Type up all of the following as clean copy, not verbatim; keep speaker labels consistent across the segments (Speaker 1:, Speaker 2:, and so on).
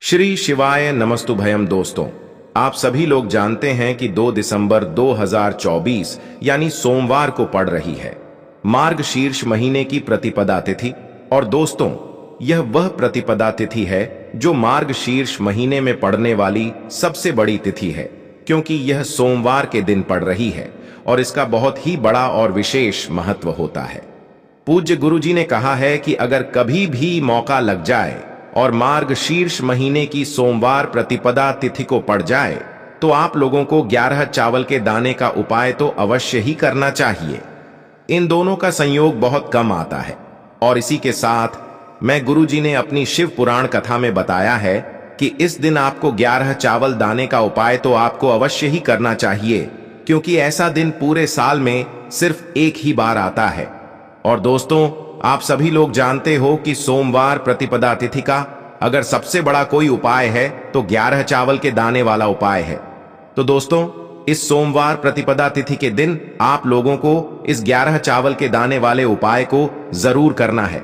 Speaker 1: श्री शिवाय नमस्तुभयम। दोस्तों, आप सभी लोग जानते हैं कि 2 दिसंबर 2024 यानी सोमवार को पड़ रही है मार्गशीर्ष महीने की प्रतिपदा तिथि। और दोस्तों, यह वह प्रतिपदा तिथि है जो मार्गशीर्ष महीने में पड़ने वाली सबसे बड़ी तिथि है, क्योंकि यह सोमवार के दिन पड़ रही है और इसका बहुत ही बड़ा और विशेष महत्व होता है। पूज्य गुरुजी ने कहा है कि अगर कभी भी मौका लग जाए और मार्गशीर्ष महीने की सोमवार प्रतिपदा तिथि को पड़ जाए तो आप लोगों को 11 चावल के दाने का उपाय तो अवश्य ही करना चाहिए। इन दोनों का संयोग बहुत कम आता है और इसी के साथ मैं गुरुजी ने अपनी शिव पुराण कथा में बताया है कि इस दिन आपको 11 चावल दाने का उपाय तो आपको अवश्य ही करना चाहिए, क्योंकि ऐसा दिन पूरे साल में सिर्फ एक ही बार आता है। और दोस्तों, आप सभी लोग जानते हो कि सोमवार प्रतिपदा तिथि का अगर सबसे बड़ा कोई उपाय है तो 11 चावल के दाने वाला उपाय है। तो दोस्तों, इस सोमवार प्रतिपदा तिथि के दिन आप लोगों को इस 11 चावल के दाने वाले उपाय को जरूर करना है।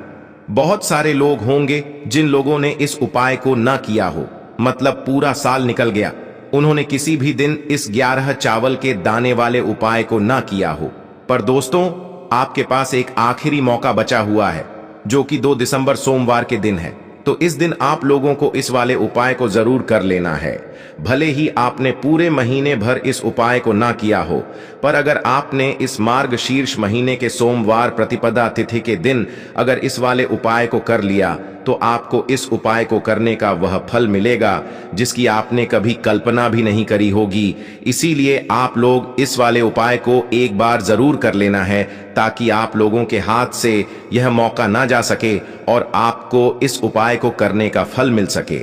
Speaker 1: बहुत सारे लोग होंगे जिन लोगों ने इस उपाय को न किया हो, मतलब पूरा साल निकल गया, उन्होंने किसी भी दिन इस 11 चावल के दाने वाले उपाय को न किया हो। पर दोस्तों, आपके पास एक आखिरी मौका बचा हुआ है जो कि 2 दिसंबर सोमवार के दिन है। तो इस दिन आप लोगों को इस वाले उपाय को जरूर कर लेना है। भले ही आपने पूरे महीने भर इस उपाय को ना किया हो, पर अगर आपने इस मार्गशीर्ष महीने के सोमवार प्रतिपदा तिथि के दिन अगर इस वाले उपाय को कर लिया तो आपको इस उपाय को करने का वह फल मिलेगा जिसकी आपने कभी कल्पना भी नहीं करी होगी। इसीलिए आप लोग इस वाले उपाय को एक बार जरूर कर लेना है, ताकि आप लोगों के हाथ से यह मौका ना जा सके और आपको इस उपाय को करने का फल मिल सके।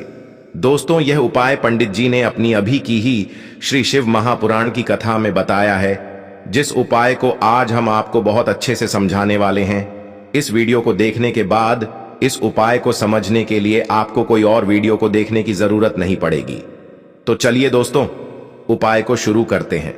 Speaker 1: दोस्तों, यह उपाय पंडित जी ने अपनी अभी की ही श्री शिव महापुराण की कथा में बताया है, जिस उपाय को आज हम आपको बहुत अच्छे से समझाने वाले हैं। इस वीडियो को देखने के बाद इस उपाय को समझने के लिए आपको कोई और वीडियो को देखने की जरूरत नहीं पड़ेगी। तो चलिए दोस्तों, उपाय को शुरू करते हैं।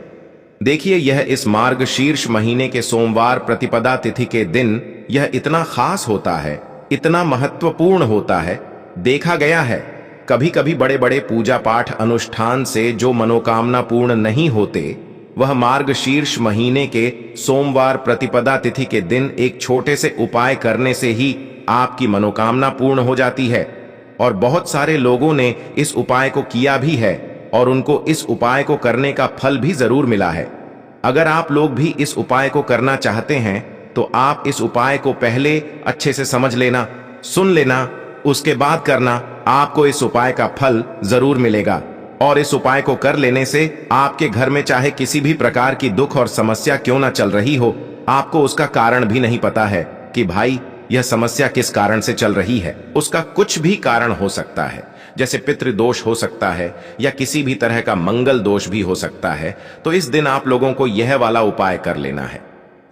Speaker 1: देखिए, यह इस मार्गशीर्ष महीने के सोमवार प्रतिपदा तिथि के दिन यह इतना खास होता है, इतना महत्वपूर्ण होता है। देखा गया है कभी कभी बड़े बड़े पूजा पाठ अनुष्ठान से जो मनोकामना पूर्ण नहीं होते, वह मार्गशीर्ष महीने के सोमवार प्रतिपदा तिथि के दिन एक छोटे से उपाय करने से ही आपकी मनोकामना पूर्ण हो जाती है। और बहुत सारे लोगों ने इस उपाय को किया भी है और उनको इस उपाय को करने का फल भी जरूर मिला है। अगर आप लोग भी इस उपाय को करना चाहते हैं तो आप इस उपाय को पहले अच्छे से समझ लेना, सुन लेना, उसके बाद करना। आपको इस उपाय का फल जरूर मिलेगा। और इस उपाय को कर लेने से आपके घर में चाहे किसी भी प्रकार की दुख और समस्या क्यों ना चल रही हो, आपको उसका कारण भी नहीं पता है कि भाई यह समस्या किस कारण से चल रही है। उसका कुछ भी कारण हो सकता है, जैसे पितृदोष हो सकता है या किसी भी तरह का मंगल दोष भी हो सकता है। तो इस दिन आप लोगों को यह वाला उपाय कर लेना है।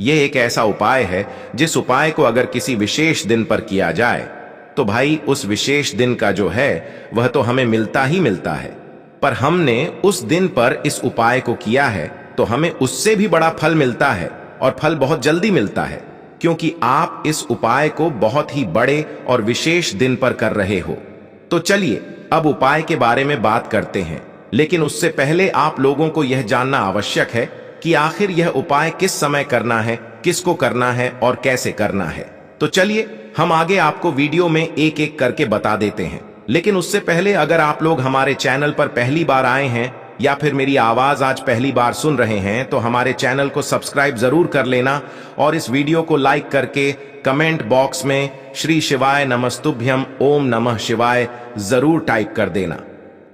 Speaker 1: यह एक ऐसा उपाय है जिस उपाय को अगर किसी विशेष दिन पर किया जाए तो भाई उस विशेष दिन का जो है वह तो हमें मिलता ही मिलता है। पर हमने उस दिन पर इस उपाय को किया है तो हमें उससे भी बड़ा फल मिलता है, और फल बहुत जल्दी मिलता है, क्योंकि आप इस उपाय को बहुत ही बड़े और विशेष दिन पर कर रहे हो। तो चलिए अब उपाय के बारे में बात करते हैं, लेकिन उससे पहले आप लोगों को यह जानना आवश्यक है कि आखिर यह उपाय किस समय करना है, किसको करना है और कैसे करना है। तो चलिए हम आगे आपको वीडियो में एक एक करके बता देते हैं। लेकिन उससे पहले अगर आप लोग हमारे चैनल पर पहली बार आए हैं या फिर मेरी आवाज आज पहली बार सुन रहे हैं तो हमारे चैनल को सब्सक्राइब जरूर कर लेना और इस वीडियो को लाइक करके कमेंट बॉक्स में श्री शिवाय नमस्तुभ्यम ओम नमः शिवाय जरूर टाइप कर देना।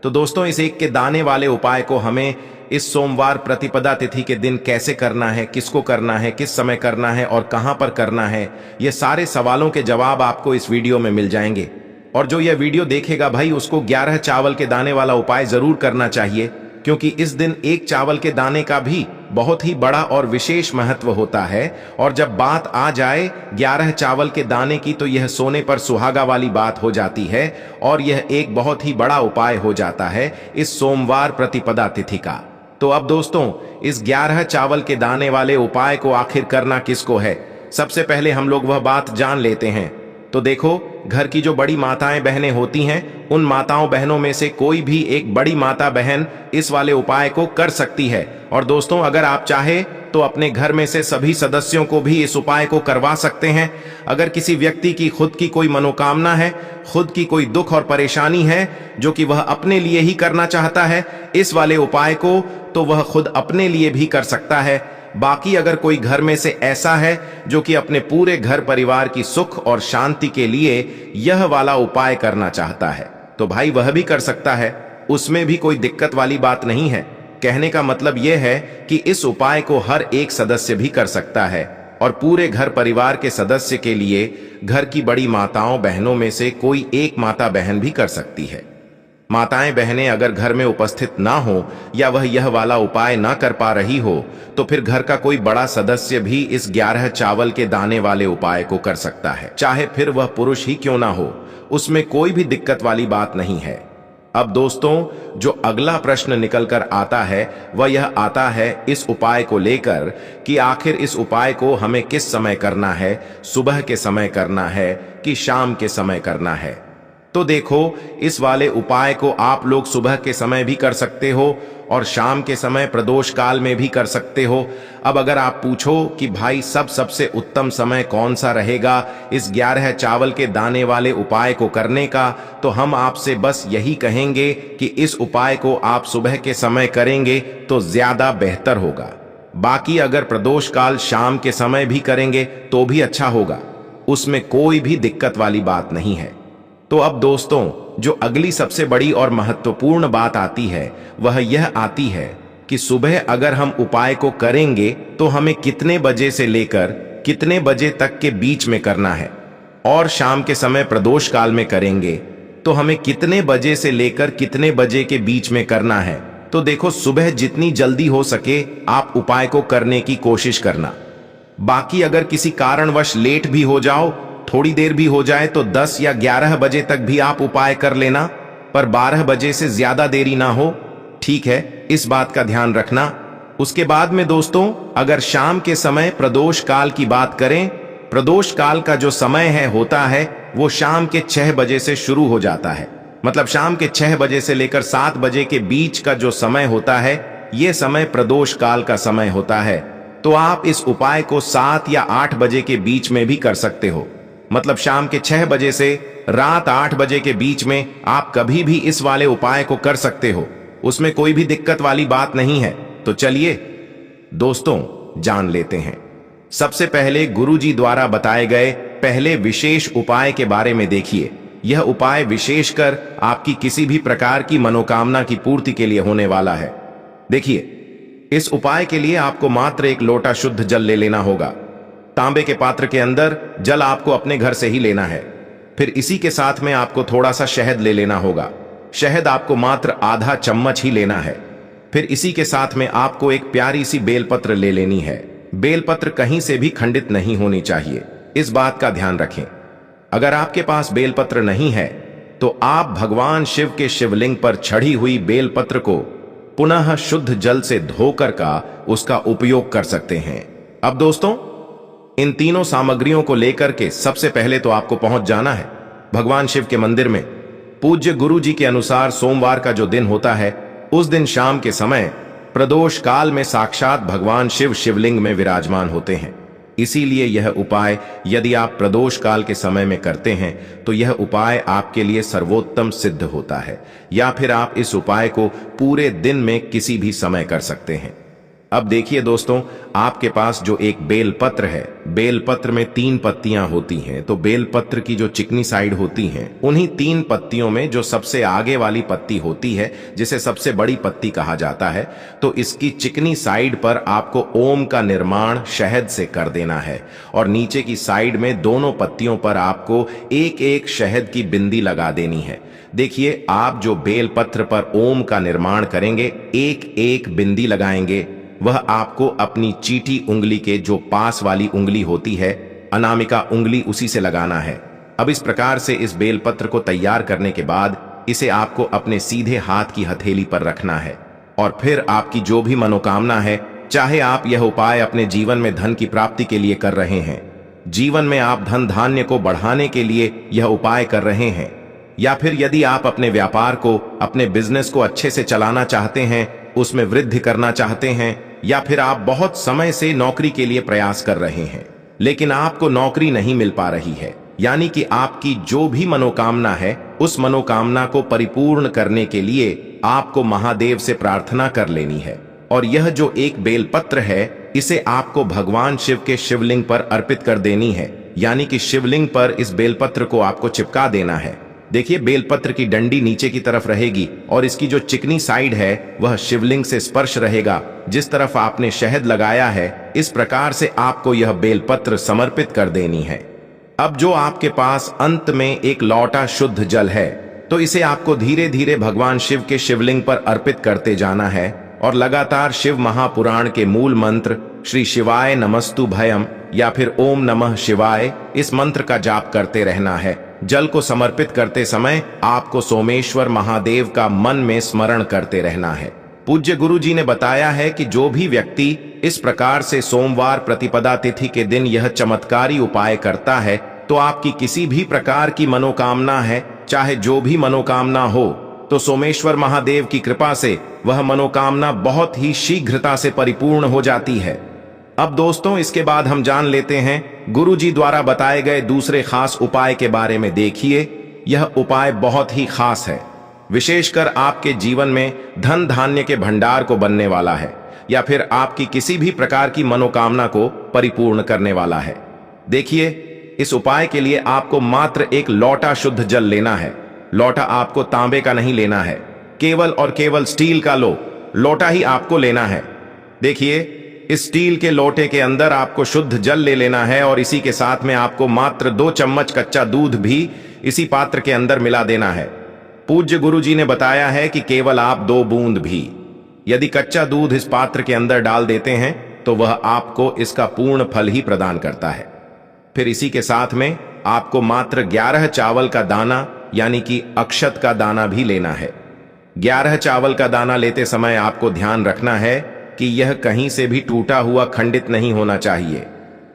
Speaker 1: तो दोस्तों, इस एक के दाने वाले उपाय को हमें इस सोमवार प्रतिपदा तिथि के दिन कैसे करना है, किसको करना है, किस समय करना है और कहां पर करना है, ये सारे सवालों के जवाब आपको इस वीडियो में मिल जाएंगे। और जो यह वीडियो देखेगा भाई, उसको 11 चावल के दाने वाला उपाय जरूर करना चाहिए, क्योंकि इस दिन एक चावल के दाने का भी बहुत ही बड़ा और विशेष महत्व होता है। और जब बात आ जाए 11 चावल के दाने की तो यह सोने पर सुहागा वाली बात हो जाती है और यह एक बहुत ही बड़ा उपाय हो जाता है इस सोमवार प्रतिपदा तिथि का। तो अब दोस्तों, इस 11 चावल के दाने वाले उपाय को आखिर करना किसको है, सबसे पहले हम लोग वह बात जान लेते हैं। तो देखो, घर की जो बड़ी माताएं बहनें होती हैं, उन माताओं बहनों में से कोई भी एक बड़ी माता बहन इस वाले उपाय को कर सकती है। और दोस्तों, अगर आप चाहे तो अपने घर में से सभी सदस्यों को भी इस उपाय को करवा सकते हैं। अगर किसी व्यक्ति की खुद की कोई मनोकामना है, खुद की कोई दुख और परेशानी है जो कि वह अपने लिए ही करना चाहता है इस वाले उपाय को, तो वह खुद अपने लिए भी कर सकता है। बाकी अगर कोई घर में से ऐसा है जो कि अपने पूरे घर परिवार की सुख और शांति के लिए यह वाला उपाय करना चाहता है, तो भाई वह भी कर सकता है। उसमें भी कोई दिक्कत वाली बात नहीं है। कहने का मतलब यह है कि इस उपाय को हर एक सदस्य भी कर सकता है और पूरे घर परिवार के सदस्य के लिए घर की बड़ी माताओं बहनों में से कोई एक माता बहन भी कर सकती है। माताएं बहनें अगर घर में उपस्थित ना हो या वह यह वाला उपाय ना कर पा रही हो, तो फिर घर का कोई बड़ा सदस्य भी इस 11 चावल के दाने वाले उपाय को कर सकता है, चाहे फिर वह पुरुष ही क्यों ना हो। उसमें कोई भी दिक्कत वाली बात नहीं है। अब दोस्तों, जो अगला प्रश्न निकल कर आता है वह यह आता है इस उपाय को लेकर कि आखिर इस उपाय को हमें किस समय करना है, सुबह के समय करना है कि शाम के समय करना है। तो देखो, इस वाले उपाय को आप लोग सुबह के समय भी कर सकते हो और शाम के समय प्रदोष काल में भी कर सकते हो। अब अगर आप पूछो कि भाई सबसे उत्तम समय कौन सा रहेगा इस 11 चावल के दाने वाले उपाय को करने का, तो हम आपसे बस यही कहेंगे कि इस उपाय को आप सुबह के समय करेंगे तो ज्यादा बेहतर होगा। बाकी अगर प्रदोष काल शाम के समय भी करेंगे तो भी अच्छा होगा, उसमें कोई भी दिक्कत वाली बात नहीं है। तो अब दोस्तों, जो अगली सबसे बड़ी और महत्वपूर्ण बात आती है वह यह आती है कि सुबह अगर हम उपाय को करेंगे तो हमें कितने बजे से लेकर कितने बजे तक के बीच में करना है, और शाम के समय प्रदोष काल में करेंगे तो हमें कितने बजे से लेकर कितने बजे के बीच में करना है। तो देखो, सुबह जितनी जल्दी हो सके आप उपाय को करने की कोशिश करना। बाकी अगर किसी कारणवश लेट भी हो जाओ, थोड़ी देर भी हो जाए, तो 10 या 11 बजे तक भी आप उपाय कर लेना, पर 12 बजे से ज्यादा देरी ना हो, ठीक है? इस बात का ध्यान रखना। उसके बाद में दोस्तों, अगर शाम के समय प्रदोष काल की बात करें, प्रदोष काल का जो समय है होता है वो शाम के 6 बजे से शुरू हो जाता है। मतलब शाम के 6 बजे से लेकर 7 बजे के बीच का जो समय होता है, ये समय प्रदोष काल का समय होता है। तो आप इस उपाय को 7 या 8 बजे के बीच में भी कर सकते हो। मतलब शाम के 6 बजे से रात 8 बजे के बीच में आप कभी भी इस वाले उपाय को कर सकते हो, उसमें कोई भी दिक्कत वाली बात नहीं है। तो चलिए दोस्तों, जान लेते हैं। सबसे पहले गुरुजी द्वारा बताए गए पहले विशेष उपाय के बारे में देखिए। यह उपाय विशेषकर आपकी किसी भी प्रकार की मनोकामना की पूर्ति के लिए होने वाला है। देखिए, इस उपाय के लिए आपको मात्र एक लोटा शुद्ध जल ले लेना होगा। तांबे के पात्र के अंदर जल आपको अपने घर से ही लेना है। फिर इसी के साथ में आपको थोड़ा सा शहद ले लेना होगा। शहद आपको मात्र आधा चम्मच ही लेना है। फिर इसी के साथ में आपको एक प्यारी सी बेलपत्र ले लेनी है। बेलपत्र कहीं से भी खंडित नहीं होनी चाहिए, इस बात का ध्यान रखें। अगर आपके पास बेलपत्र नहीं है तो आप भगवान शिव के शिवलिंग पर चढ़ी हुई बेलपत्र को पुनः शुद्ध जल से धोकर का उसका उपयोग कर सकते हैं। अब दोस्तों, इन तीनों सामग्रियों को लेकर के सबसे पहले तो आपको पहुंच जाना है भगवान शिव के मंदिर में। पूज्य गुरु जी के अनुसार सोमवार का जो दिन होता है, उस दिन शाम के समय प्रदोष काल में साक्षात भगवान शिव शिवलिंग में विराजमान होते हैं। इसीलिए यह उपाय यदि आप प्रदोष काल के समय में करते हैं तो यह उपाय आपके लिए सर्वोत्तम सिद्ध होता है। या फिर आप इस उपाय को पूरे दिन में किसी भी समय कर सकते हैं। अब देखिए दोस्तों, आपके पास जो एक बेलपत्र है, बेलपत्र में 3 पत्तियां होती हैं। तो बेलपत्र की जो चिकनी साइड होती हैं, उन्हीं 3 पत्तियों में जो सबसे आगे वाली पत्ती होती है, जिसे सबसे बड़ी पत्ती कहा जाता है, तो इसकी चिकनी साइड पर आपको ओम का निर्माण शहद से कर देना है और नीचे की साइड में दोनों पत्तियों पर आपको एक एक शहद की बिंदी लगा देनी है। देखिए, आप जो बेलपत्र पर ओम का निर्माण करेंगे, एक एक बिंदी लगाएंगे, वह आपको अपनी चीटी उंगली के जो पास वाली उंगली होती है, अनामिका उंगली, उसी से लगाना है। अब इस प्रकार से इस बेलपत्र को तैयार करने के बाद इसे आपको अपने सीधे हाथ की हथेली पर रखना है और फिर आपकी जो भी मनोकामना है, चाहे आप यह उपाय अपने जीवन में धन की प्राप्ति के लिए कर रहे हैं, जीवन में आप धन धान्य को बढ़ाने के लिए यह उपाय कर रहे हैं, या फिर यदि आप अपने व्यापार को, अपने बिजनेस को अच्छे से चलाना चाहते हैं, उसमें वृद्धि करना चाहते हैं, या फिर आप बहुत समय से नौकरी के लिए प्रयास कर रहे हैं लेकिन आपको नौकरी नहीं मिल पा रही है, यानी कि आपकी जो भी मनोकामना है उस मनोकामना को परिपूर्ण करने के लिए आपको महादेव से प्रार्थना कर लेनी है। और यह जो एक बेलपत्र है इसे आपको भगवान शिव के शिवलिंग पर अर्पित कर देनी है, यानी कि शिवलिंग पर इस बेलपत्र को आपको चिपका देना है। देखिए, बेलपत्र की डंडी नीचे की तरफ रहेगी और इसकी जो चिकनी साइड है वह शिवलिंग से स्पर्श रहेगा। जिस तरफ आपने शहद लगाया है इस प्रकार से आपको यह बेलपत्र समर्पित कर देनी है। अब जो आपके पास अंत में एक लौटा शुद्ध जल है तो इसे आपको धीरे धीरे भगवान शिव के शिवलिंग पर अर्पित करते जाना है और लगातार शिव महापुराण के मूल मंत्र श्री शिवाय नमस्तु भयम या फिर ओम नमः शिवाय इस मंत्र का जाप करते रहना है। जल को समर्पित करते समय आपको सोमेश्वर महादेव का मन में स्मरण करते रहना है। पूज्य गुरु जी ने बताया है कि जो भी व्यक्ति इस प्रकार से सोमवार प्रतिपदा तिथि के दिन यह चमत्कारी उपाय करता है तो आपकी किसी भी प्रकार की मनोकामना है, चाहे जो भी मनोकामना हो, तो सोमेश्वर महादेव की कृपा से वह मनोकामना बहुत ही शीघ्रता से परिपूर्ण हो जाती है। अब दोस्तों, इसके बाद हम जान लेते हैं गुरु जी द्वारा बताए गए दूसरे खास उपाय के बारे में। देखिए, यह उपाय बहुत ही खास है, विशेषकर आपके जीवन में धन धान्य के भंडार को बनने वाला है या फिर आपकी किसी भी प्रकार की मनोकामना को परिपूर्ण करने वाला है। देखिए, इस उपाय के लिए आपको मात्र एक लोटा शुद्ध जल लेना है। लोटा आपको तांबे का नहीं लेना है, केवल और केवल स्टील का लोटा ही आपको लेना है। देखिए, इस स्टील के लोटे के अंदर आपको शुद्ध जल ले लेना है और इसी के साथ में आपको मात्र 2 चम्मच कच्चा दूध भी इसी पात्र के अंदर मिला देना है। पूज्य गुरु जी ने बताया है कि केवल आप 2 बूंद भी यदि कच्चा दूध इस पात्र के अंदर डाल देते हैं तो वह आपको इसका पूर्ण फल ही प्रदान करता है। फिर इसी के साथ में आपको मात्र 11 चावल का दाना यानी कि अक्षत का दाना भी लेना है। 11 चावल का दाना लेते समय आपको ध्यान रखना है कि यह कहीं से भी टूटा हुआ खंडित नहीं होना चाहिए।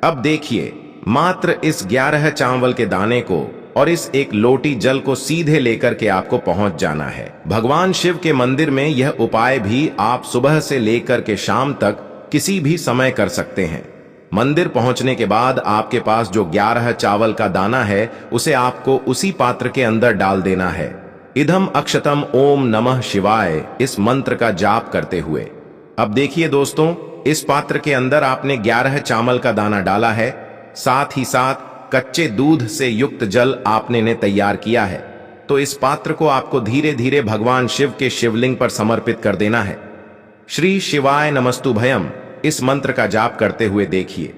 Speaker 1: अब देखिए, मात्र इस 11 चावल के दाने को और इस एक लोटी जल को सीधे लेकर के आपको पहुंच जाना है भगवान शिव के मंदिर में। यह उपाय भी आप सुबह से लेकर के शाम तक किसी भी समय कर सकते हैं। मंदिर पहुंचने के बाद आपके पास जो 11 चावल का दाना है उसे आपको उसी पात्र के अंदर डाल देना है। इदम अक्षतम ओम नमः शिवाय इस मंत्र का जाप करते हुए। अब देखिए दोस्तों, इस पात्र के अंदर आपने 11 चावल का दाना डाला है, साथ ही साथ कच्चे दूध से युक्त जल आपने ने तैयार किया है। तो इस पात्र को आपको धीरे धीरे भगवान शिव के शिवलिंग पर समर्पित कर देना है। श्री शिवाय नमस्तु भयम इस मंत्र का जाप करते हुए देखिए,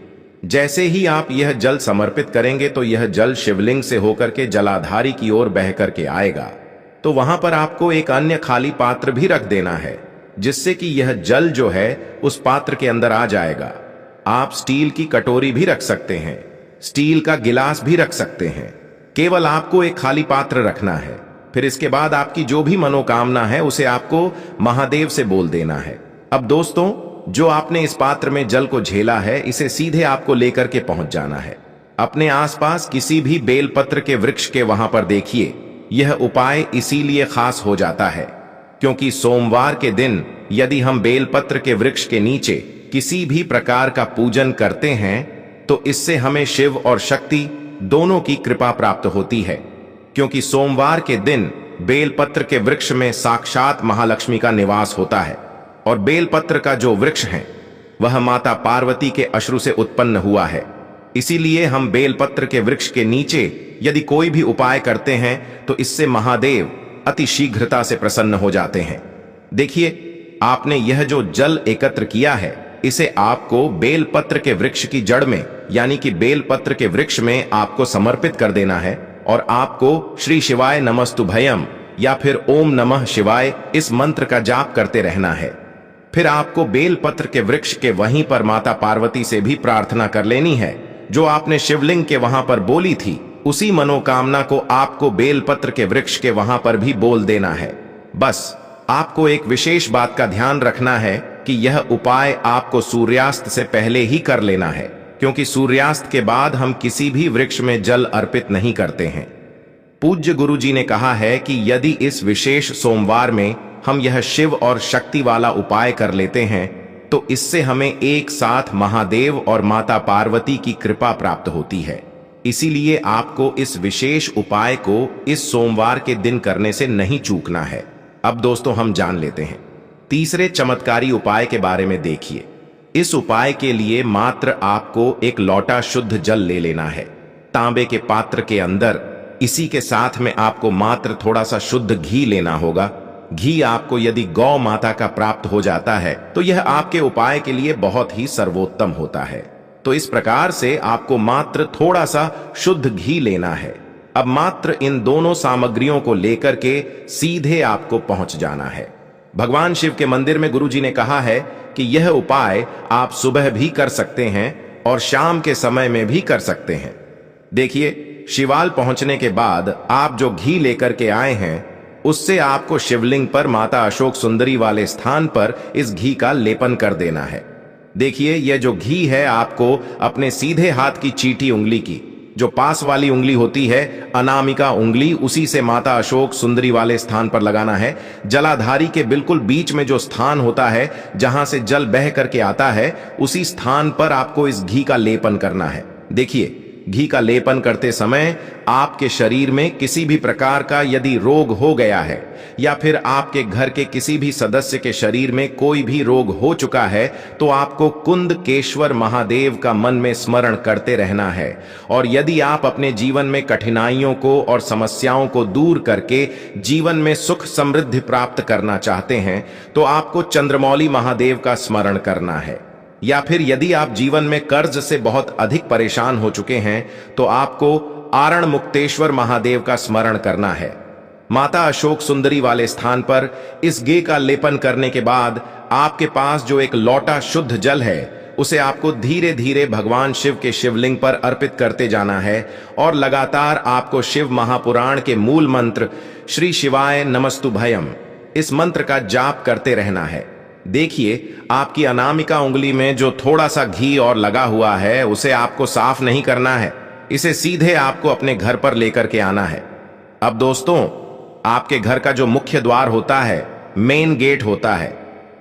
Speaker 1: जैसे ही आप यह जल समर्पित करेंगे तो यह जल शिवलिंग से होकर के जलाधारी की ओर बह करके आएगा। तो वहां पर आपको एक अन्य खाली पात्र भी रख देना है जिससे कि यह जल जो है उस पात्र के अंदर आ जाएगा। आप स्टील की कटोरी भी रख सकते हैं, स्टील का गिलास भी रख सकते हैं, केवल आपको एक खाली पात्र रखना है। फिर इसके बाद आपकी जो भी मनोकामना है उसे आपको महादेव से बोल देना है। अब दोस्तों, जो आपने इस पात्र में जल को झेला है इसे सीधे आपको लेकर के पहुंच जाना है। अपने आसपास किसी भी बेलपत्र के वृक्ष के वहां पर देखिए। यह उपाय इसीलिए खास हो जाता है क्योंकि सोमवार के दिन यदि हम बेलपत्र के वृक्ष के नीचे किसी भी प्रकार का पूजन करते हैं तो इससे हमें शिव और शक्ति दोनों की कृपा प्राप्त होती है। क्योंकि सोमवार के दिन बेलपत्र के वृक्ष में साक्षात महालक्ष्मी का निवास होता है और बेलपत्र का जो वृक्ष है वह माता पार्वती के अश्रु से उत्पन्न हुआ है। इसीलिए हम बेलपत्र के वृक्ष के नीचे यदि कोई भी उपाय करते हैं तो इससे महादेव अति शीघ्रता से प्रसन्न हो जाते हैं। देखिए, आपने यह जो जल एकत्र किया है इसे आपको बेलपत्र के वृक्ष की जड़ में यानी कि बेलपत्र के वृक्ष में आपको समर्पित कर देना है और आपको श्री शिवाय नमस्तु भयम या फिर ओम नमः शिवाय इस मंत्र का जाप करते रहना है। फिर आपको बेलपत्र के वृक्ष के वहीं पर माता पार्वती से भी प्रार्थना कर लेनी है जो आपने शिवलिंग के वहां पर बोली थी। उसी मनोकामना को आपको बेलपत्र के वृक्ष के वहां पर भी बोल देना है। बस आपको एक विशेष बात का ध्यान रखना है कि यह उपाय आपको सूर्यास्त से पहले ही कर लेना है। क्योंकि सूर्यास्त के बाद हम किसी भी वृक्ष में जल अर्पित नहीं करते हैं। पूज्य गुरु जी ने कहा है कि यदि इस विशेष सोमवार में हम यह शिव और शक्ति वाला उपाय कर लेते हैं तो इससे हमें एक साथ महादेव और माता पार्वती की कृपा प्राप्त होती है। इसीलिए आपको इस विशेष उपाय को इस सोमवार के दिन करने से नहीं चूकना है। अब दोस्तों हम जान लेते हैं तीसरे चमत्कारी उपाय के बारे में। देखिए, इस उपाय के लिए मात्र आपको एक लोटा शुद्ध जल ले लेना है तांबे के पात्र के अंदर। इसी के साथ में आपको मात्र थोड़ा सा शुद्ध घी लेना होगा। घी आपको यदि गौ माता का प्राप्त हो जाता है तो यह आपके उपाय के लिए बहुत ही सर्वोत्तम होता है। तो इस प्रकार से आपको मात्र थोड़ा सा शुद्ध घी लेना है। अब मात्र इन दोनों सामग्रियों को लेकर के सीधे आपको पहुंच जाना है। भगवान शिव के मंदिर में गुरु जी ने कहा है कि यह उपाय आप सुबह भी कर सकते हैं और शाम के समय में भी कर सकते हैं। देखिए, शिवाल पहुंचने के बाद आप जो घी लेकर के आए हैं उससे आपको शिवलिंग पर माता अशोक सुंदरी वाले स्थान पर इस घी का लेपन कर देना है। देखिए, यह जो घी है आपको अपने सीधे हाथ की चीटी उंगली की जो पास वाली उंगली होती है, अनामिका उंगली, उसी से माता अशोक सुंदरी वाले स्थान पर लगाना है। जलाधारी के बिल्कुल बीच में जो स्थान होता है जहां से जल बह करके आता है उसी स्थान पर आपको इस घी का लेपन करना है। देखिए, घी का लेपन करते समय आपके शरीर में किसी भी प्रकार का यदि रोग हो गया है या फिर आपके घर के किसी भी सदस्य के शरीर में कोई भी रोग हो चुका है तो आपको कुंदकेश्वर महादेव का मन में स्मरण करते रहना है। और यदि आप अपने जीवन में कठिनाइयों को और समस्याओं को दूर करके जीवन में सुख समृद्धि प्राप्त करना चाहते हैं तो आपको चंद्रमौली महादेव का स्मरण करना है। या फिर यदि आप जीवन में कर्ज से बहुत अधिक परेशान हो चुके हैं तो आपको आरण मुक्तेश्वर महादेव का स्मरण करना है। माता अशोक सुंदरी वाले स्थान पर इस घी का लेपन करने के बाद आपके पास जो एक लोटा शुद्ध जल है उसे आपको धीरे धीरे भगवान शिव के शिवलिंग पर अर्पित करते जाना है और लगातार आपको शिव महापुराण के मूल मंत्र श्री शिवाय नमस्तुभयम इस मंत्र का जाप करते रहना है। देखिए, आपकी अनामिका उंगली में जो थोड़ा सा घी और लगा हुआ है उसे आपको साफ नहीं करना है, इसे सीधे आपको अपने घर पर लेकर के आना है। अब दोस्तों, आपके घर का जो मुख्य द्वार होता है, मेन गेट होता है,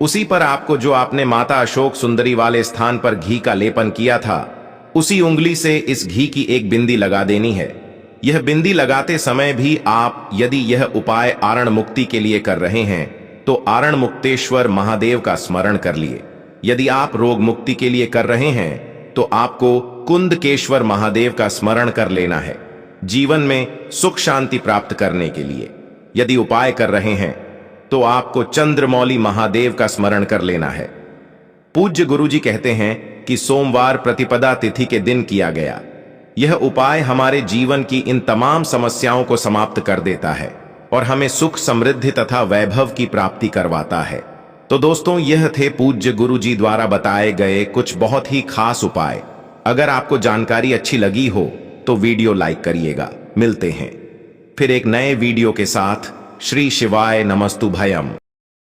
Speaker 1: उसी पर आपको जो आपने माता अशोक सुंदरी वाले स्थान पर घी का लेपन किया था उसी उंगली से इस घी की एक बिंदी लगा देनी है। यह बिंदी लगाते समय भी आप यदि यह उपाय आरण मुक्ति के लिए कर रहे हैं तो आरण मुक्तेश्वर महादेव का स्मरण कर लिए। यदि आप रोग मुक्ति के लिए कर रहे हैं तो आपको कुंदकेश्वर महादेव का स्मरण कर लेना है जीवन में सुख शांति प्राप्त करने के लिए। यदि उपाय कर रहे हैं तो आपको चंद्रमौली महादेव का स्मरण कर लेना है। पूज्य गुरुजी कहते हैं कि सोमवार प्रतिपदा तिथि के दिन किया गया यह उपाय हमारे जीवन की इन तमाम समस्याओं को समाप्त कर देता है और हमें सुख समृद्धि तथा वैभव की प्राप्ति करवाता है। तो दोस्तों, यह थे पूज्य गुरुजी द्वारा बताए गए कुछ बहुत ही खास उपाय। अगर आपको जानकारी अच्छी लगी हो तो वीडियो लाइक करिएगा। मिलते हैं फिर एक नए वीडियो के साथ। श्री शिवाय नमस्तुभयम।